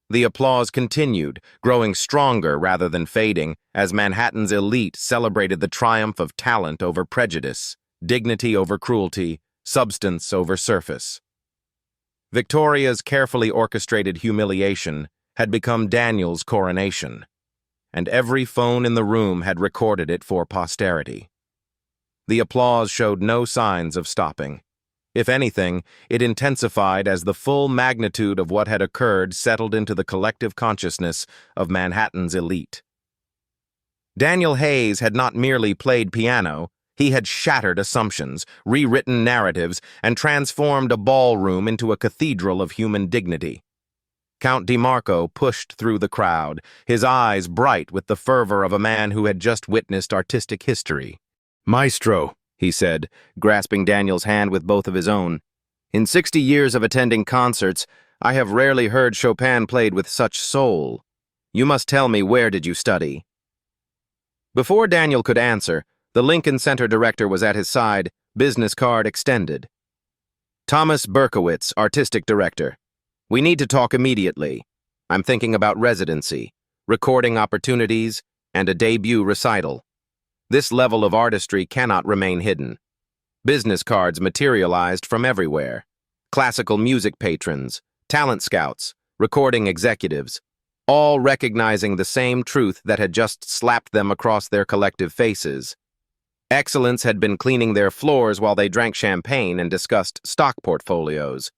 The applause continued, growing stronger rather than fading, as Manhattan's elite celebrated the triumph of talent over prejudice, dignity over cruelty, substance over surface. Victoria's carefully orchestrated humiliation had become Daniel's coronation, and every phone in the room had recorded it for posterity. The applause showed no signs of stopping. If anything, it intensified as the full magnitude of what had occurred settled into the collective consciousness of Manhattan's elite. Daniel Hayes had not merely played piano, he had shattered assumptions, rewritten narratives, and transformed a ballroom into a cathedral of human dignity. Count DeMarco pushed through the crowd, his eyes bright with the fervor of a man who had just witnessed artistic history. "Maestro," he said, grasping Daniel's hand with both of his own. "In 60 years of attending concerts, I have rarely heard Chopin played with such soul. You must tell me, where did you study?" Before Daniel could answer, the Lincoln Center director was at his side, business card extended. "Thomas Berkowitz, artistic director. We need to talk immediately. I'm thinking about residency, recording opportunities, and a debut recital. This level of artistry cannot remain hidden." Business cards materialized from everywhere. Classical music patrons, talent scouts, recording executives, all recognizing the same truth that had just slapped them across their collective faces. Excellence had been cleaning their floors while they drank champagne and discussed stock portfolios.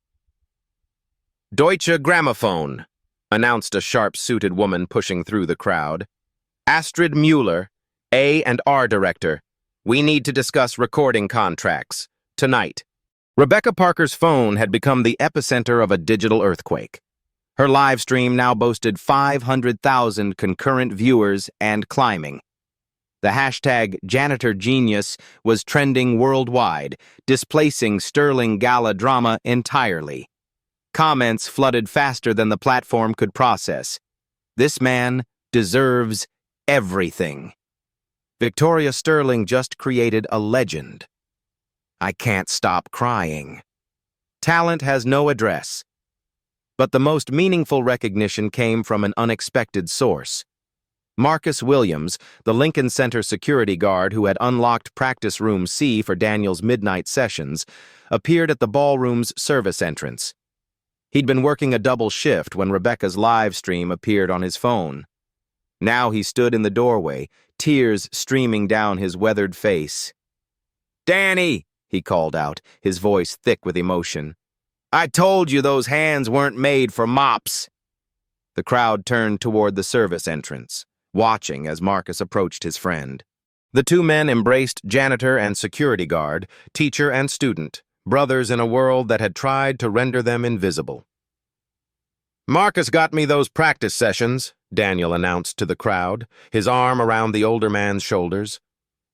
"Deutsche Grammophon," announced a sharp-suited woman pushing through the crowd. "Astrid Mueller, A&R director. We need to discuss recording contracts. Tonight." Rebecca Parker's phone had become the epicenter of a digital earthquake. Her live stream now boasted 500,000 concurrent viewers and climbing. The hashtag #JanitorGenius was trending worldwide, displacing Sterling Gala drama entirely. Comments flooded faster than the platform could process. "This man deserves everything. Victoria Sterling just created a legend. I can't stop crying." Talent has no address. But the most meaningful recognition came from an unexpected source. Marcus Williams, the Lincoln Center security guard who had unlocked Practice Room C for Daniel's midnight sessions, appeared at the ballroom's service entrance. He'd been working a double shift when Rebecca's live stream appeared on his phone. Now he stood in the doorway, tears streaming down his weathered face. "Danny," he called out, his voice thick with emotion. "I told you those hands weren't made for mops." The crowd turned toward the service entrance, watching as Marcus approached his friend. The two men embraced janitor and security guard, teacher and student, brothers in a world that had tried to render them invisible. "Marcus got me those practice sessions," Daniel announced to the crowd, his arm around the older man's shoulders.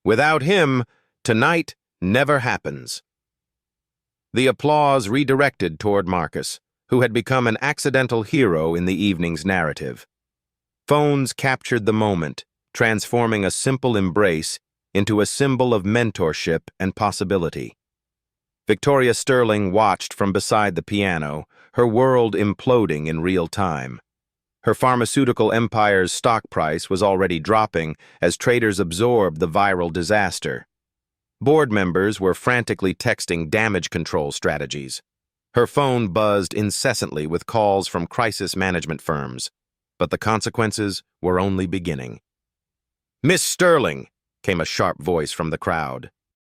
"Without him, tonight never happens." The applause redirected toward Marcus, who had become an accidental hero in the evening's narrative. Phones captured the moment, transforming a simple embrace into a symbol of mentorship and possibility. Victoria Sterling watched from beside the piano, her world imploding in real time. Her pharmaceutical empire's stock price was already dropping as traders absorbed the viral disaster. Board members were frantically texting damage control strategies. Her phone buzzed incessantly with calls from crisis management firms, but the consequences were only beginning. "Miss Sterling," came a sharp voice from the crowd.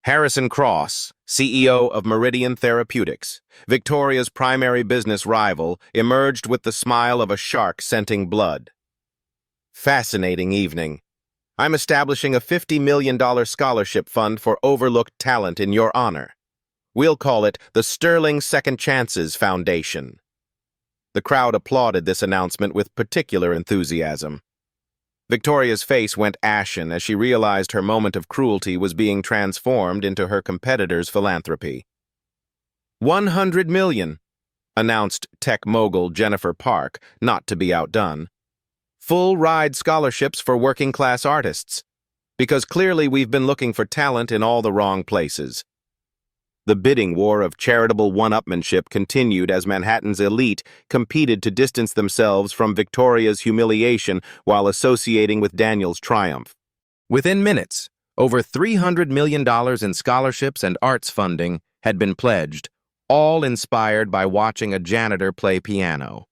Harrison Cross, CEO of Meridian Therapeutics, Victoria's primary business rival, emerged with the smile of a shark scenting blood. "Fascinating evening. I'm establishing a $50 million scholarship fund for overlooked talent in your honor. We'll call it the Sterling Second Chances Foundation." The crowd applauded this announcement with particular enthusiasm. Victoria's face went ashen as she realized her moment of cruelty was being transformed into her competitor's philanthropy. $100 million, announced tech mogul Jennifer Park, not to be outdone. Full-ride scholarships for working-class artists. Because clearly we've been looking for talent in all the wrong places. The bidding war of charitable one-upmanship continued as Manhattan's elite competed to distance themselves from Victoria's humiliation while associating with Daniel's triumph. Within minutes, over $300 million in scholarships and arts funding had been pledged, all inspired by watching a janitor play piano.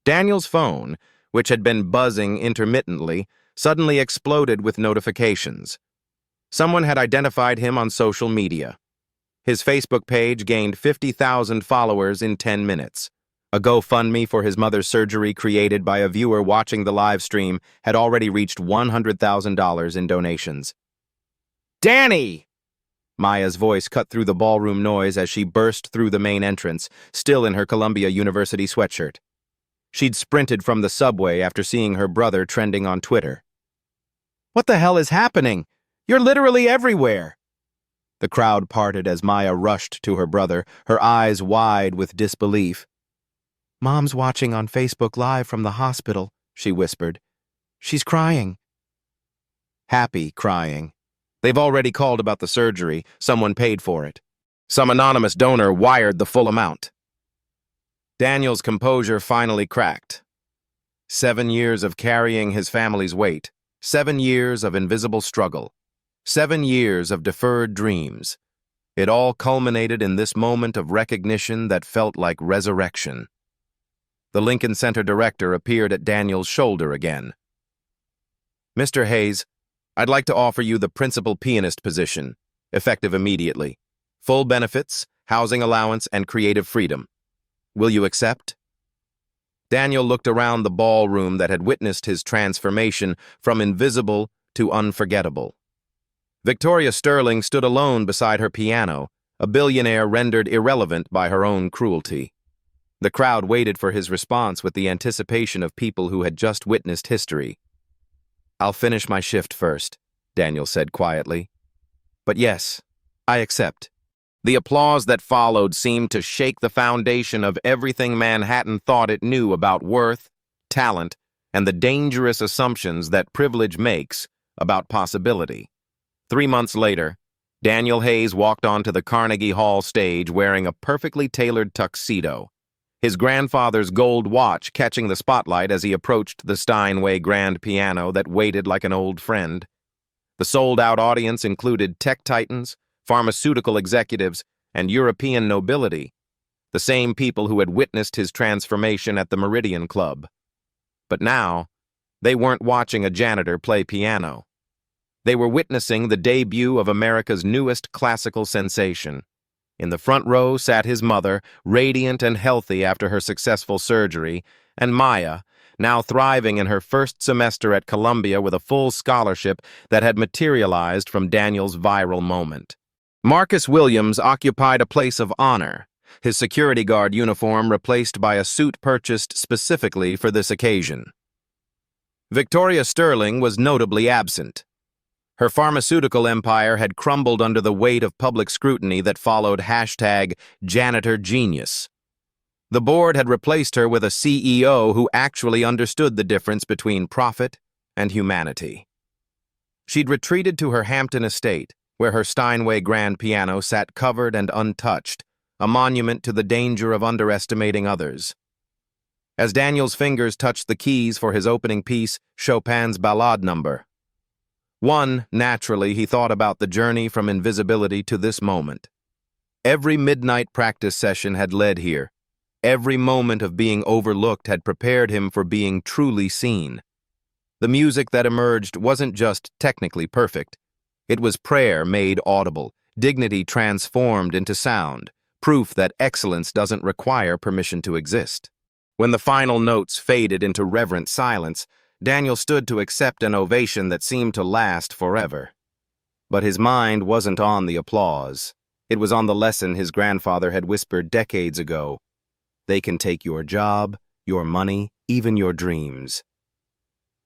Daniel's phone, which had been buzzing intermittently, suddenly exploded with notifications. Someone had identified him on social media. His Facebook page gained 50,000 followers in 10 minutes. A GoFundMe for his mother's surgery created by a viewer watching the live stream had already reached $100,000 in donations. "Danny!" Maya's voice cut through the ballroom noise as she burst through the main entrance, still in her Columbia University sweatshirt. She'd sprinted from the subway after seeing her brother trending on Twitter. "What the hell is happening? You're literally everywhere!" The crowd parted as Maya rushed to her brother, her eyes wide with disbelief. "Mom's watching on Facebook Live from the hospital," she whispered. "She's crying." Happy crying. They've already called about the surgery. Someone paid for it. Some anonymous donor wired the full amount. Daniel's composure finally cracked. 7 years of carrying his family's weight. 7 years of invisible struggle. 7 years of deferred dreams. It all culminated in this moment of recognition that felt like resurrection. The Lincoln Center director appeared at Daniel's shoulder again. "Mr. Hayes, I'd like to offer you the principal pianist position, effective immediately. Full benefits, housing allowance, and creative freedom. Will you accept?" Daniel looked around the ballroom that had witnessed his transformation from invisible to unforgettable. Victoria Sterling stood alone beside her piano, a billionaire rendered irrelevant by her own cruelty. The crowd waited for his response with the anticipation of people who had just witnessed history. "I'll finish my shift first," Daniel said quietly. "But yes, I accept." The applause that followed seemed to shake the foundation of everything Manhattan thought it knew about worth, talent, and the dangerous assumptions that privilege makes about possibility. 3 months later, Daniel Hayes walked onto the Carnegie Hall stage wearing a perfectly tailored tuxedo, his grandfather's gold watch catching the spotlight as he approached the Steinway grand piano that waited like an old friend. The sold-out audience included tech titans, pharmaceutical executives, and European nobility, the same people who had witnessed his transformation at the Meridian Club. But now, they weren't watching a janitor play piano. They were witnessing the debut of America's newest classical sensation. In the front row sat his mother, radiant and healthy after her successful surgery, and Maya, now thriving in her first semester at Columbia with a full scholarship that had materialized from Daniel's viral moment. Marcus Williams occupied a place of honor, his security guard uniform replaced by a suit purchased specifically for this occasion. Victoria Sterling was notably absent. Her pharmaceutical empire had crumbled under the weight of public scrutiny that followed #JanitorGenius. The board had replaced her with a CEO who actually understood the difference between profit and humanity. She'd retreated to her Hampton estate, where her Steinway grand piano sat covered and untouched, a monument to the danger of underestimating others. As Daniel's fingers touched the keys for his opening piece, Chopin's Ballade Number 1, naturally, he thought about the journey from invisibility to this moment. Every midnight practice session had led here. Every moment of being overlooked had prepared him for being truly seen. The music that emerged wasn't just technically perfect. It was prayer made audible, dignity transformed into sound, proof that excellence doesn't require permission to exist. When the final notes faded into reverent silence, Daniel stood to accept an ovation that seemed to last forever. But his mind wasn't on the applause. It was on the lesson his grandfather had whispered decades ago. They can take your job, your money, even your dreams.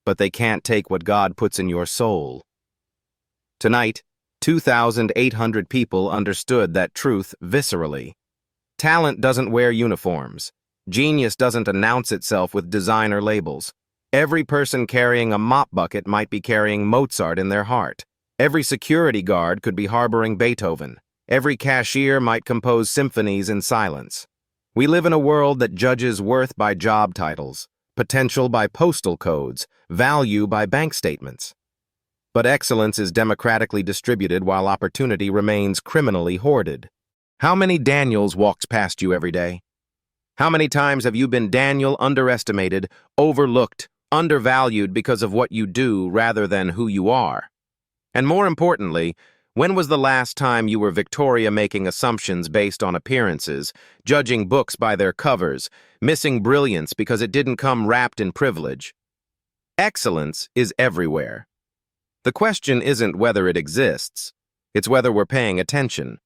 But they can't take what God puts in your soul. Tonight, 2,800 people understood that truth viscerally. Talent doesn't wear uniforms. Genius doesn't announce itself with designer labels. Every person carrying a mop bucket might be carrying Mozart in their heart. Every security guard could be harboring Beethoven. Every cashier might compose symphonies in silence. We live in a world that judges worth by job titles, potential by postal codes, value by bank statements. But excellence is democratically distributed while opportunity remains criminally hoarded. How many Daniels walks past you every day? How many times have you been Daniel underestimated, overlooked, undervalued because of what you do rather than who you are? And more importantly, when was the last time you were Victoria making assumptions based on appearances, judging books by their covers, missing brilliance because it didn't come wrapped in privilege? Excellence is everywhere. The question isn't whether it exists, it's whether we're paying attention.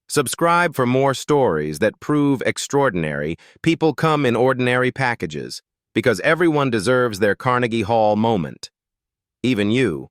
Subscribe for more stories that prove extraordinary. People come in ordinary packages, because everyone deserves their Carnegie Hall moment. Even you.